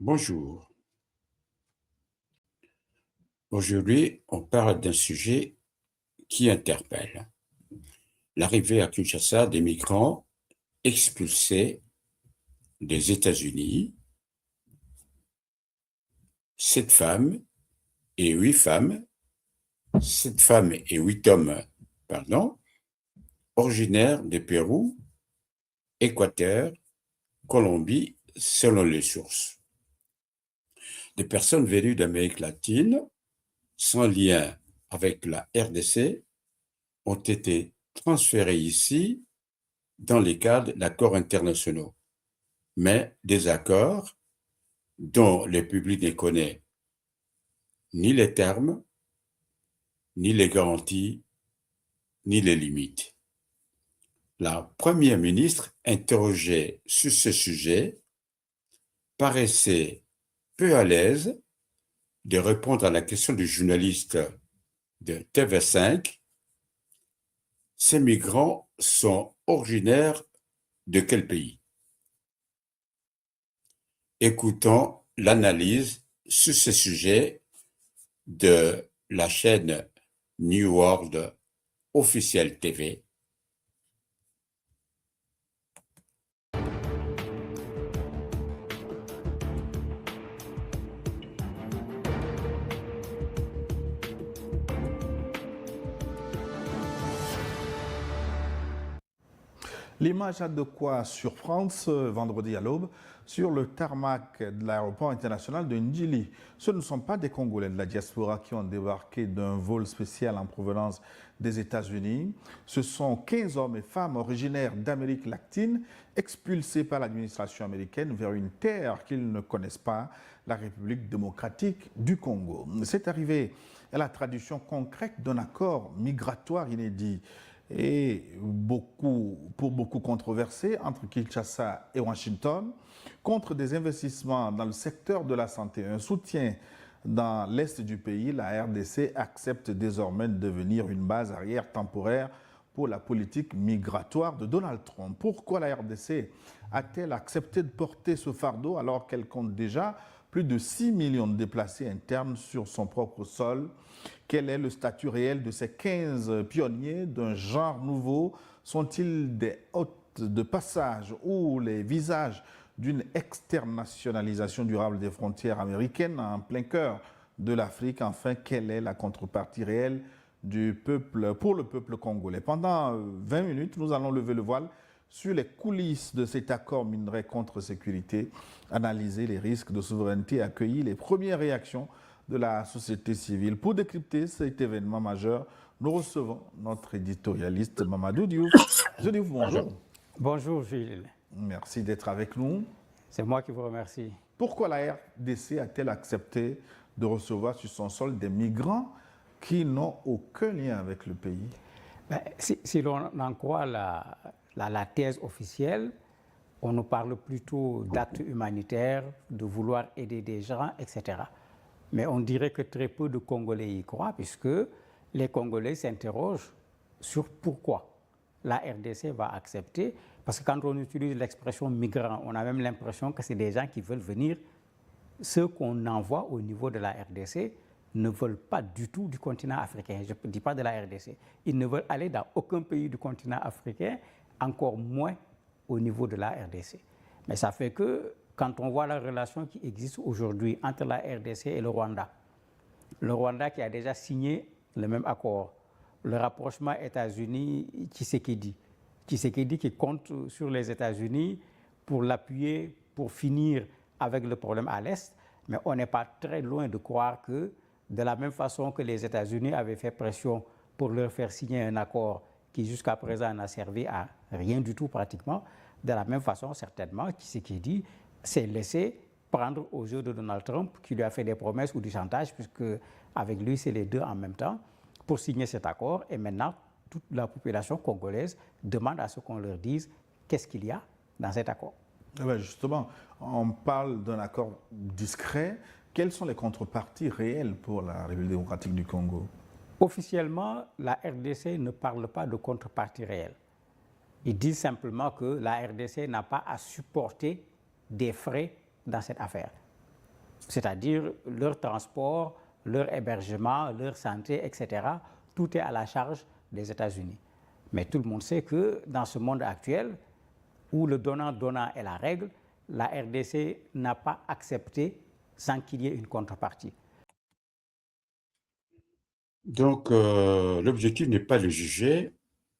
Bonjour. Aujourd'hui, on parle d'un sujet qui interpelle. L'arrivée à Kinshasa des migrants expulsés des États-Unis, 7 femmes et 8 femmes, 7 femmes et 8 hommes, pardon, originaires de Pérou, Équateur, Colombie, selon les sources. Des personnes venues d'Amérique latine, sans lien avec la RDC, ont été transférées ici dans les cadres d'accords internationaux, mais des accords dont le public ne connaît ni les termes, ni les garanties, ni les limites. La première ministre, interrogée sur ce sujet, paraissait peu à l'aise de répondre à la question du journaliste de TV5. Ces migrants sont originaires de quel pays? Écoutons l'analyse sur ce sujet de la chaîne New World Officiel TV. L'image a de quoi surprendre ce vendredi à l'aube sur le tarmac de l'aéroport international de Ndjili. Ce ne sont pas des Congolais de la diaspora qui ont débarqué d'un vol spécial en provenance des États-Unis. Ce sont 15 hommes et femmes originaires d'Amérique latine expulsés par l'administration américaine vers une terre qu'ils ne connaissent pas, la République démocratique du Congo. Cette arrivée est la traduction concrète d'un accord migratoire inédit et pour beaucoup controversé entre Kinshasa et Washington contre des investissements dans le secteur de la santé. Un soutien dans l'est du pays, la RDC accepte désormais de devenir une base arrière temporaire pour la politique migratoire de Donald Trump. Pourquoi la RDC a-t-elle accepté de porter ce fardeau alors qu'elle compte déjà plus de 6 millions de déplacés internes sur son propre sol? Quel est le statut réel de ces 15 pionniers d'un genre nouveau? Sont-ils des hôtes de passage ou les visages d'une externalisation durable des frontières américaines en plein cœur de l'Afrique? Enfin, quelle est la contrepartie réelle du peuple, pour le peuple congolais? Pendant 20 minutes, nous allons lever le voile sur les coulisses de cet accord minerai contre sécurité, analyser les risques de souveraineté, accueillir les premières réactions de la société civile. Pour décrypter cet événement majeur, nous recevons notre éditorialiste Mamadou Diouf. Je dis bonjour. Bonjour Gilles. Merci d'être avec nous. C'est moi qui vous remercie. Pourquoi la RDC a-t-elle accepté de recevoir sur son sol des migrants qui n'ont aucun lien avec le pays? Si l'on en croit la thèse officielle, on nous parle plutôt d'actes humanitaires, de vouloir aider des gens, etc. Mais on dirait que très peu de Congolais y croient, puisque les Congolais s'interrogent sur pourquoi la RDC va accepter. Parce que quand on utilise l'expression migrants, on a même l'impression que c'est des gens qui veulent venir. Ceux qu'on envoie au niveau de la RDC ne veulent pas du tout du continent africain. Je ne dis pas de la RDC. Ils ne veulent aller dans aucun pays du continent africain, encore moins au niveau de la RDC. Mais ça fait que quand on voit la relation qui existe aujourd'hui entre la RDC et le Rwanda qui a déjà signé le même accord, le rapprochement États-Unis-Tshisekedi qui compte sur les États-Unis pour l'appuyer, pour finir avec le problème à l'Est, mais on n'est pas très loin de croire que de la même façon que les États-Unis avaient fait pression pour leur faire signer un accord qui jusqu'à présent n'a servi à rien du tout pratiquement, de la même façon certainement Tshisekedi s'est laissé prendre au jeu de Donald Trump qui lui a fait des promesses ou du chantage, puisque avec lui c'est les deux en même temps, pour signer cet accord. Et maintenant toute la population congolaise demande à ce qu'on leur dise qu'est-ce qu'il y a dans cet accord. Justement, on parle d'un accord discret. Quelles sont les contreparties réelles pour la République démocratique du Congo? Officiellement, la RDC ne parle pas de contrepartie réelle. Ils disent simplement que la RDC n'a pas à supporter des frais dans cette affaire. c'est-à-dire leur transport, leur hébergement, leur santé, etc. Tout est à la charge des États-Unis. Mais tout le monde sait que dans ce monde actuel, où le donnant-donnant est la règle, la RDC n'a pas accepté sans qu'il y ait une contrepartie. Donc, l'objectif n'est pas de juger,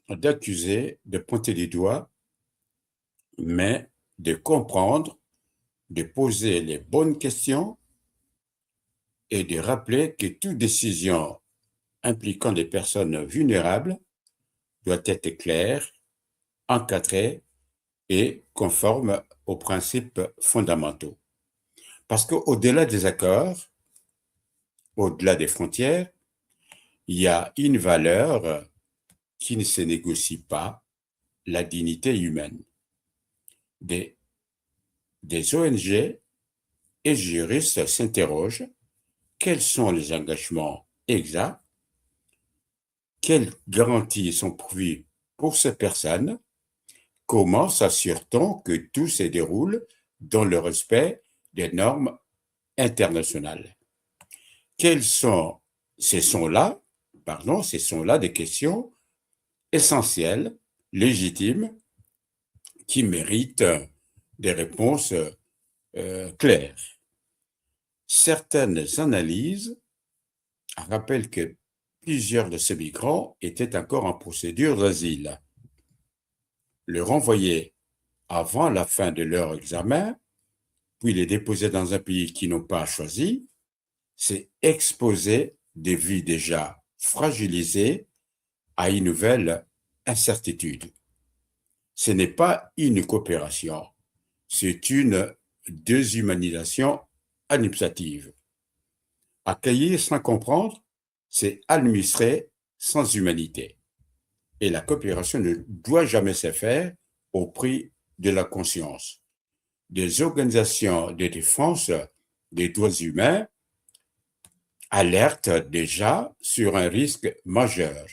d'accuser, de pointer des doigts, mais de comprendre, de poser les bonnes questions et de rappeler que toute décision impliquant des personnes vulnérables doit être claire, encadrée et conforme aux principes fondamentaux. Parce qu'au-delà des accords, au-delà des frontières, il y a une valeur qui ne se négocie pas, la dignité humaine. Des ONG et juristes s'interrogent: quels sont les engagements exacts? Quelles garanties sont prévues pour ces personnes? Comment s'assure-t-on que tout se déroule dans le respect des normes internationales? Ce sont là des questions essentielles, légitimes, qui méritent des réponses claires. Certaines analyses rappellent que plusieurs de ces migrants étaient encore en procédure d'asile. Le renvoyer avant la fin de leur examen, puis les déposer dans un pays qu'ils n'ont pas choisi, c'est exposer des vies déjà fragilisées à une nouvelle incertitude. Ce n'est pas une coopération, c'est une déshumanisation administrative. Accueillir sans comprendre, c'est administrer sans humanité. Et la coopération ne doit jamais se faire au prix de la conscience. Des organisations de défense des droits humains alertent déjà sur un risque majeur.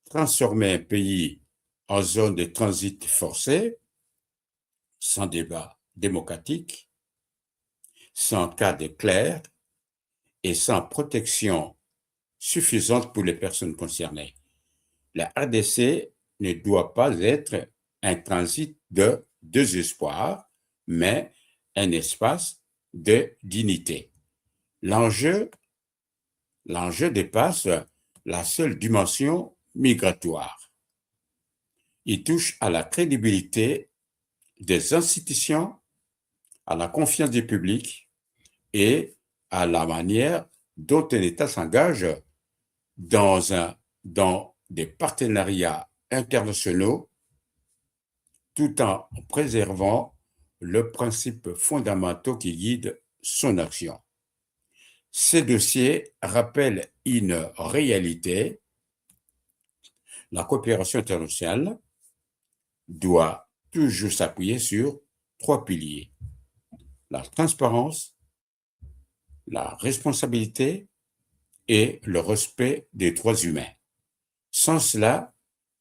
Transformer un pays en zone de transit forcé, sans débat démocratique, sans cadre clair et sans protection suffisante pour les personnes concernées. La RDC ne doit pas être un transit de désespoir, mais un espace de dignité. L'enjeu dépasse la seule dimension migratoire. Il touche à la crédibilité des institutions, à la confiance du public et à la manière dont un État s'engage dans des partenariats internationaux tout en préservant le principe fondamental qui guide son action. Ces dossiers rappellent une réalité: la coopération internationale doit toujours s'appuyer sur 3 piliers: la transparence, la responsabilité et le respect des droits humains. Sans cela,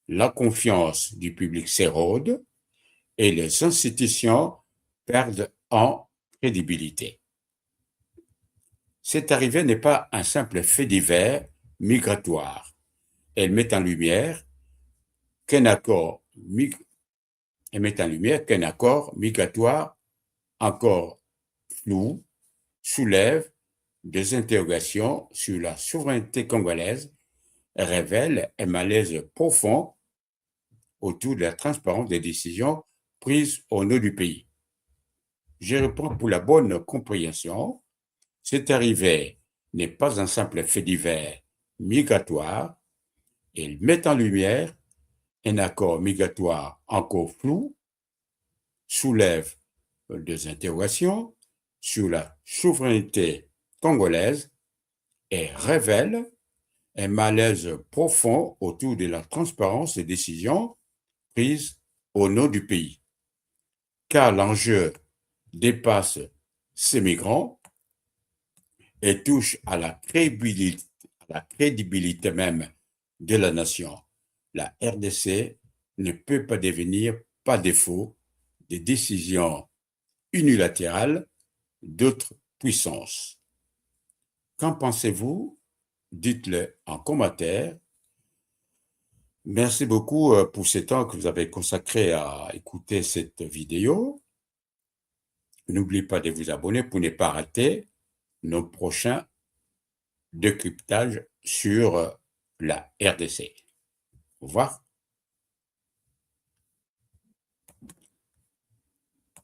la confiance du public s'érode et les institutions perdent en crédibilité. Cette arrivée n'est pas un simple fait divers migratoire. Elle met en lumière qu'un accord migratoire encore flou soulève des interrogations sur la souveraineté congolaise, révèle un malaise profond autour de la transparence des décisions prises au nom du pays. Je reprends pour la bonne compréhension: cette arrivée n'est pas un simple fait divers migratoire, elle met en lumière un accord migratoire encore flou, soulève des interrogations sur la souveraineté congolaise et révèle un malaise profond autour de la transparence des décisions prises au nom du pays. Car l'enjeu dépasse ces migrants et touche à la crédibilité même de la nation. La RDC ne peut pas devenir, par défaut, des décisions unilatérales d'autres puissance. Qu'en pensez-vous? Dites-le en commentaire. Merci beaucoup pour ce temps que vous avez consacré à écouter cette vidéo. N'oubliez pas de vous abonner pour ne pas rater nos prochains décryptages sur la RDC. Au revoir.